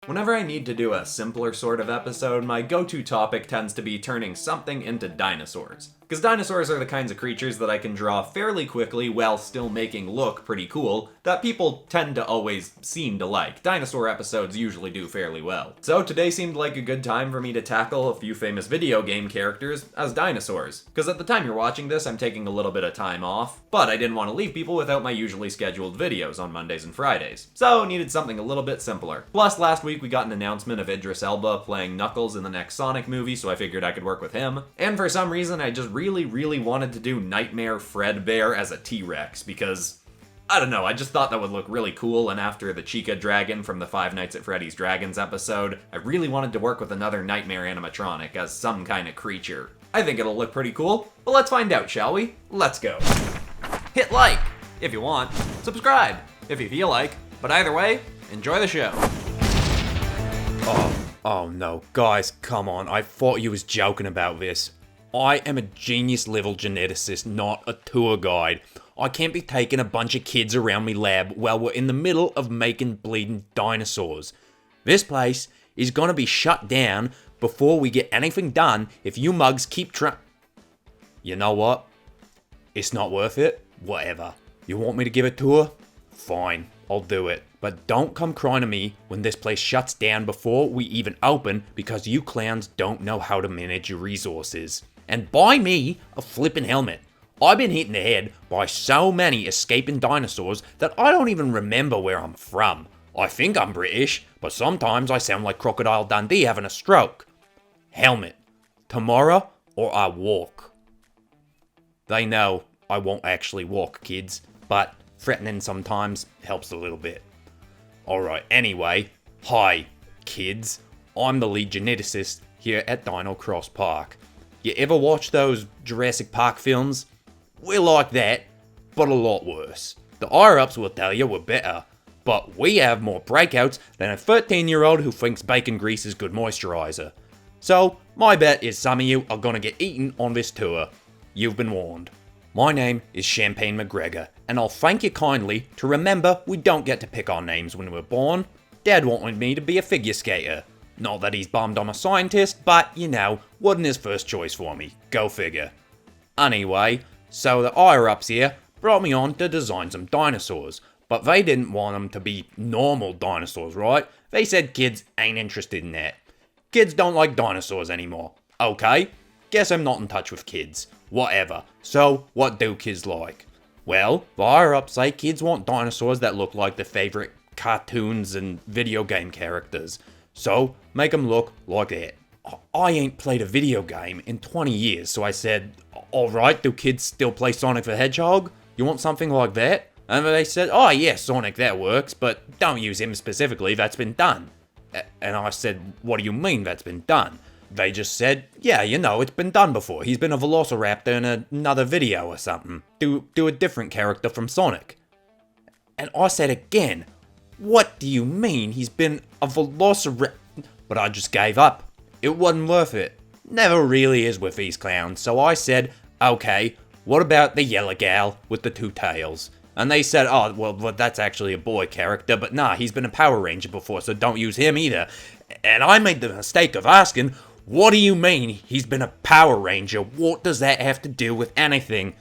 Whenever I need to do a simpler sort of episode, my go-to topic tends to be turning something into dinosaurs. Because dinosaurs are the kinds of creatures that I can draw fairly quickly while still making look pretty cool, that people tend to always seem to like. Dinosaur episodes usually do fairly well. So today seemed like a good time for me to tackle a few famous video game characters as dinosaurs. Because at the time you're watching this, I'm taking a little bit of time off, but I didn't want to leave people without my usually scheduled videos on Mondays and Fridays. So needed something a little bit simpler. Plus last week we got an announcement of Idris Elba playing Knuckles in the next Sonic movie, so I figured I could work with him. And for some reason I just really wanted to do Nightmare Fredbear as a T-Rex, because I don't know, I just thought that would look really cool, and after the Chica Dragon from the Five Nights at Freddy's Dragons episode, I really wanted to work with another Nightmare Animatronic as some kind of creature. I think it'll look pretty cool, but let's find out, shall we? Let's go. Hit like if you want, subscribe if you feel like, but either way, enjoy the show. Oh no, guys, come on, I thought you was joking about this. I am a genius level geneticist, not a tour guide. I can't be taking a bunch of kids around me lab while we're in the middle of making bleeding dinosaurs. This place is gonna be shut down before we get anything done if you mugs keep You know what? It's not worth it? Whatever. You want me to give a tour? Fine, I'll do it. But don't come crying to me when this place shuts down before we even open, because you clowns don't know how to manage your resources. And buy me a flippin' helmet. I've been hit in the head by so many escaping dinosaurs that I don't even remember where I'm from. I think I'm British, but sometimes I sound like Crocodile Dundee having a stroke. Helmet. Tomorrow or I walk. They know I won't actually walk, kids, but threatening sometimes helps a little bit. Alright, anyway, hi, kids. I'm the lead geneticist here at Dino Cross Park. You ever watch those Jurassic Park films? We're like that, but a lot worse. The higher-ups will tell you we're better, but we have more breakouts than a 13-year-old who thinks bacon grease is good moisturizer. So, my bet is some of you are gonna get eaten on this tour. You've been warned. My name is Champaigne McGreggor, and I'll thank you kindly to remember we don't get to pick our names when we're born. Dad wanted me to be a figure skater. Not that he's bummed I'm a scientist, but, you know, wasn't his first choice for me. Go figure. Anyway, so the higher-ups here brought me on to design some dinosaurs, but they didn't want them to be normal dinosaurs, right? They said kids ain't interested in that. Kids don't like dinosaurs anymore. Okay, guess I'm not in touch with kids. Whatever. So, what do kids like? Well, the higher-ups say kids want dinosaurs that look like their favorite cartoons and video game characters. So, make them look like that. I ain't played a video game in 20 years, so I said, alright, do kids still play Sonic the Hedgehog? You want something like that? And they said, oh yeah, Sonic, that works, but don't use him specifically, that's been done. And I said, what do you mean that's been done? They just said, yeah, you know, it's been done before. He's been a velociraptor in another video or something. Do a different character from Sonic. And I said again, what do you mean he's been a velociraptor? But I just gave up. It wasn't worth it. Never really is with these clowns. So I said, okay, what about the yellow gal with the two tails? And they said, oh, well, that's actually a boy character, but nah, he's been a Power Ranger before, so don't use him either. And I made the mistake of asking, what do you mean he's been a Power Ranger? What does that have to do with anything?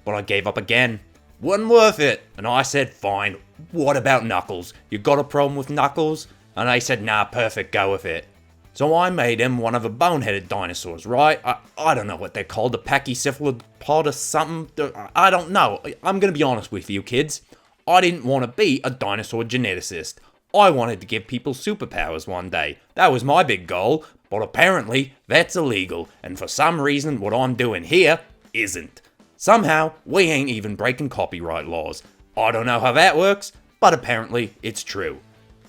But I gave up again. Wasn't worth it. And I said, fine, what about Knuckles? You got a problem with Knuckles? And they said, nah, perfect, go with it. So I made him one of the bone-headed dinosaurs, right? I don't know what they're called, a pachycephalopod or something. I don't know. I'm gonna be honest with you, kids. I didn't want to be a dinosaur geneticist. I wanted to give people superpowers one day. That was my big goal, but apparently that's illegal, and for some reason what I'm doing here isn't. Somehow, we ain't even breaking copyright laws. I don't know how that works, but apparently it's true.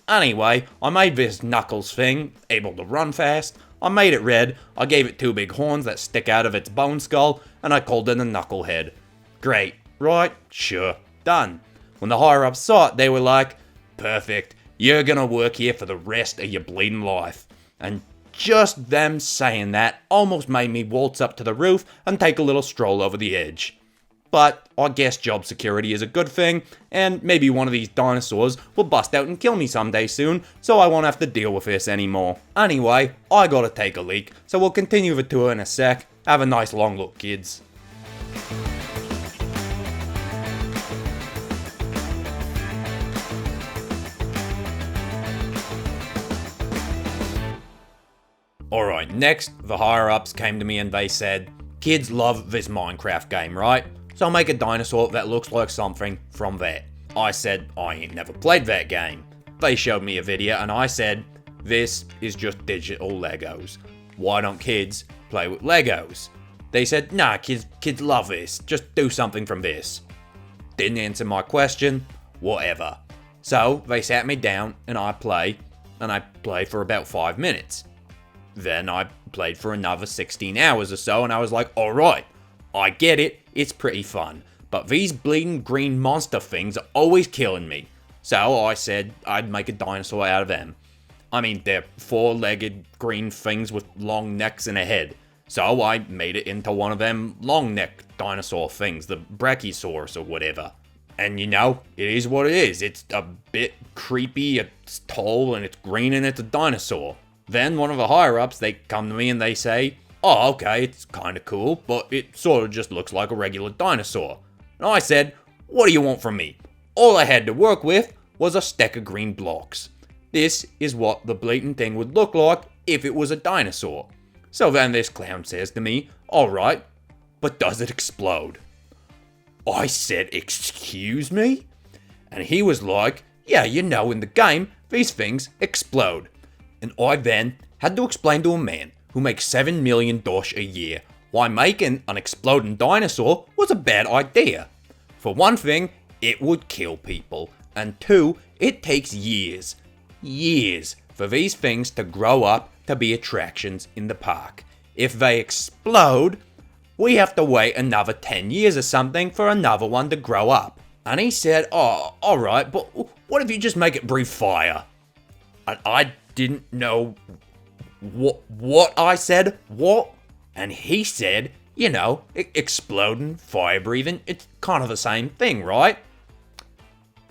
Anyway, I made this Knuckles thing, able to run fast. I made it red, I gave it two big horns that stick out of its bone skull, and I called it a Knucklehead. Great, right? Sure, done. When the higher-ups saw it, they were like, perfect, you're gonna work here for the rest of your bleeding life. And just them saying that almost made me waltz up to the roof and take a little stroll over the edge. but I guess job security is a good thing, and maybe one of these dinosaurs will bust out and kill me someday soon, so I won't have to deal with this anymore. Anyway, I gotta take a leak, so we'll continue the tour in a sec. Have a nice long look, kids. Alright, next, the higher-ups came to me and they said, kids love this Minecraft game, right? So make a dinosaur that looks like something from that. I said, I ain't never played that game. They showed me a video and I said, this is just digital Legos. Why don't kids play with Legos? They said, nah, kids love this. Just do something from this. Didn't answer my question, whatever. So they sat me down and I played for about 5 minutes. Then I played for another 16 hours or so and I was like, alright, I get it, it's pretty fun. But these bleeding green monster things are always killing me. So I said I'd make a dinosaur out of them. I mean, they're 4-legged green things with long necks and a head. So I made it into one of them long neck dinosaur things, the Brachiosaurus or whatever. And you know, it is what it is. It's a bit creepy, it's tall, and it's green, and it's a dinosaur. Then one of the higher-ups, they come to me and they say, oh, okay, it's kinda cool, but it sort of just looks like a regular dinosaur. And I said, what do you want from me? All I had to work with was a stack of green blocks. This is what the bleating thing would look like if it was a dinosaur. So then this clown says to me, alright, but does it explode? I said, excuse me? And he was like, yeah, you know, in the game, these things explode. And I then had to explain to a man who makes $7 million a year why making an exploding dinosaur was a bad idea. For one thing, it would kill people. And two, it takes years for these things to grow up to be attractions in the park. If they explode, we have to wait another 10 years or something for another one to grow up. And he said, oh, alright, but what if you just make it breathe fire? And I didn't know what I said, what? And he said, you know, exploding, fire breathing, it's kind of the same thing, right?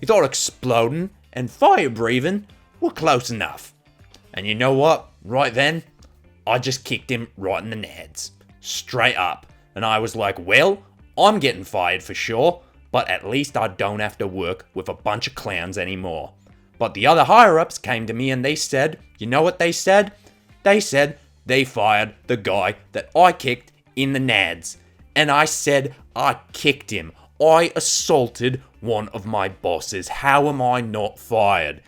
He thought exploding and fire breathing were close enough. And you know what? Right then, I just kicked him right in the nads. Straight up. And I was like, well, I'm getting fired for sure, but at least I don't have to work with a bunch of clowns anymore. But the other higher-ups came to me and they said, you know what they said? They said they fired the guy that I kicked in the nads. And I said I kicked him. I assaulted one of my bosses. How am I not fired?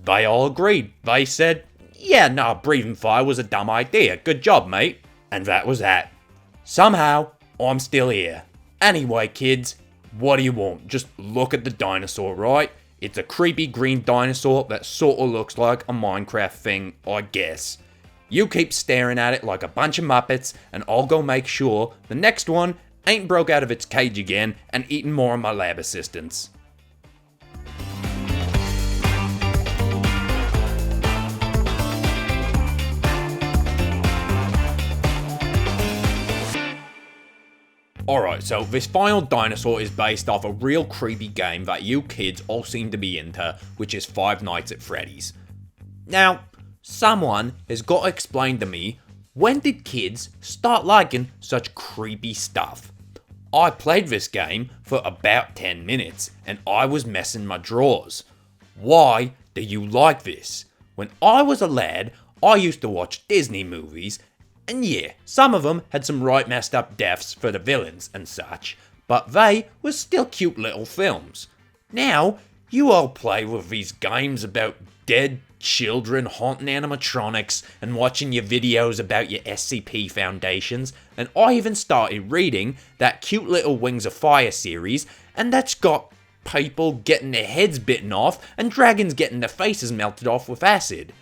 They all agreed. They said, yeah, nah, breathing fire was a dumb idea. Good job, mate. And that was that. Somehow, I'm still here. Anyway, kids, what do you want? Just look at the dinosaur, right? It's a creepy green dinosaur that sort of looks like a Minecraft thing, I guess. You keep staring at it like a bunch of Muppets, and I'll go make sure the next one ain't broke out of its cage again and eating more of my lab assistants. Alright, so this final dinosaur is based off a real creepy game that you kids all seem to be into, which is Five Nights at Freddy's. Now, someone has got to explain to me, when did kids start liking such creepy stuff? I played this game for about 10 minutes, and I was messing my drawers. Why do you like this? When I was a lad, I used to watch Disney movies, and yeah, some of them had some right messed up deaths for the villains and such, but they were still cute little films. Now, you all play with these games about dead children haunting animatronics and watching your videos about your SCP foundations, and I even started reading that cute little Wings of Fire series, and that's got people getting their heads bitten off and dragons getting their faces melted off with acid.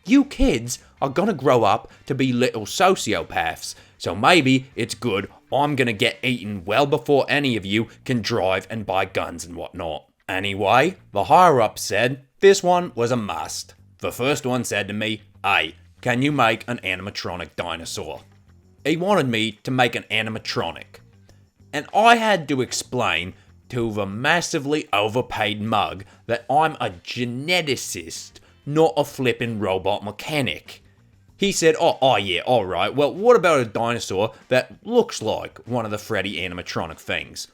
You kids are gonna grow up to be little sociopaths, so maybe it's good I'm gonna get eaten well before any of you can drive and buy guns and whatnot. Anyway, the higher-up said this one was a must. The first one said to me, hey, can you make an animatronic dinosaur? He wanted me to make an animatronic. And I had to explain to the massively overpaid mug that I'm a geneticist, not a flippin' robot mechanic. He said, oh yeah, alright, well what about a dinosaur that looks like one of the Freddy animatronic things?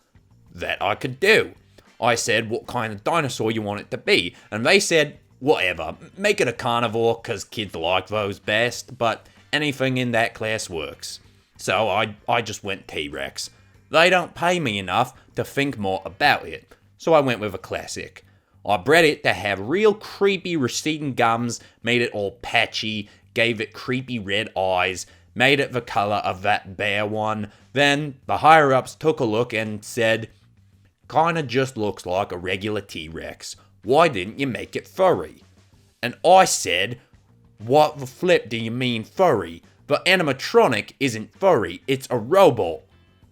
That I could do. I said, what kind of dinosaur you want it to be? And they said, whatever, make it a carnivore, cause kids like those best, but anything in that class works. So I just went T-Rex. They don't pay me enough to think more about it, so I went with a classic. I bred it to have real creepy receding gums, made it all patchy, gave it creepy red eyes, made it the color of that bear one. Then the higher-ups took a look and said, kinda just looks like a regular T-Rex. Why didn't you make it furry? And I said, what the flip do you mean furry? The animatronic isn't furry, it's a robot.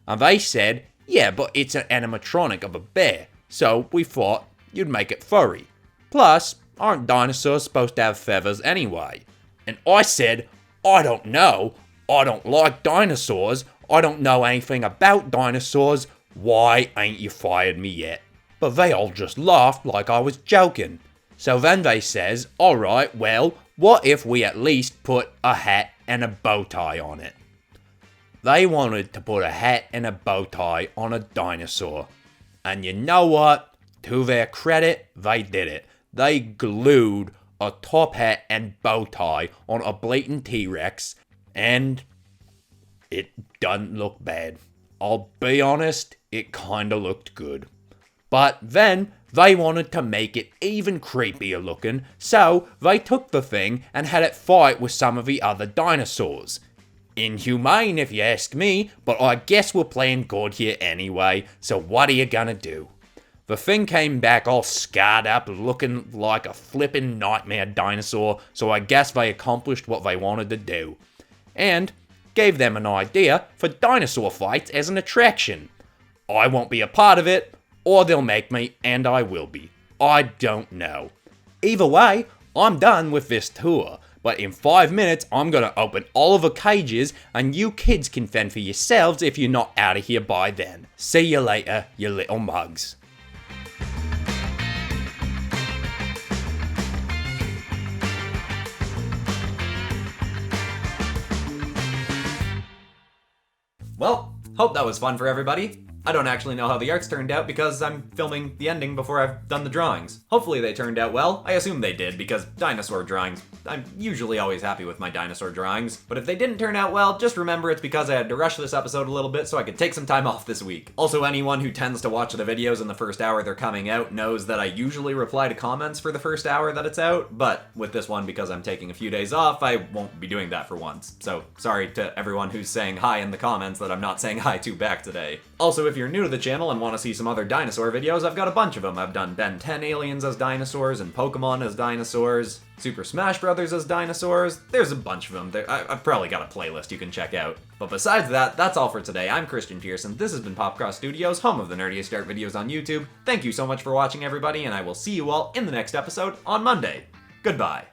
And they said, yeah, but it's an animatronic of a bear, so we thought you'd make it furry. Plus, aren't dinosaurs supposed to have feathers anyway? And I said, I don't know, I don't like dinosaurs, I don't know anything about dinosaurs, why ain't you fired me yet? But they all just laughed like I was joking. So then they says, alright, well, what if we at least put a hat and a bow tie on it? They wanted to put a hat and a bow tie on a dinosaur. And you know what? To their credit, they did it. They glued a top hat and bow tie on a blatant T-Rex, and it doesn't look bad. I'll be honest, it kinda looked good. But then, they wanted to make it even creepier looking, so they took the thing and had it fight with some of the other dinosaurs. Inhumane if you ask me, but I guess we're playing God here anyway, so what are you gonna do? The thing came back all scarred up, looking like a flippin' nightmare dinosaur, so I guess they accomplished what they wanted to do. And gave them an idea for dinosaur fights as an attraction. I won't be a part of it, or they'll make me, and I will be. I don't know. Either way, I'm done with this tour. But in 5 minutes, I'm gonna open all of the cages, and you kids can fend for yourselves if you're not out of here by then. See you later, you little mugs. Well, hope that was fun for everybody. I don't actually know how the arts turned out because I'm filming the ending before I've done the drawings. Hopefully they turned out well. I assume they did because dinosaur drawings, I'm usually always happy with my dinosaur drawings. But if they didn't turn out well, just remember it's because I had to rush this episode a little bit so I could take some time off this week. Also, anyone who tends to watch the videos in the first hour they're coming out knows that I usually reply to comments for the first hour that it's out, but with this one, because I'm taking a few days off, I won't be doing that for once. So sorry to everyone who's saying hi in the comments that I'm not saying hi to back today. Also, if you're new to the channel and want to see some other dinosaur videos, I've got a bunch of them. I've done Ben 10 aliens as dinosaurs and Pokemon as dinosaurs, Super Smash Brothers as dinosaurs. There's a bunch of them. I've probably got a playlist you can check out. But besides that, that's all for today. I'm Christian Pearson. This has been PopCross Studios, home of the nerdiest art videos on YouTube. Thank you so much for watching, everybody, and I will see you all in the next episode on Monday. Goodbye.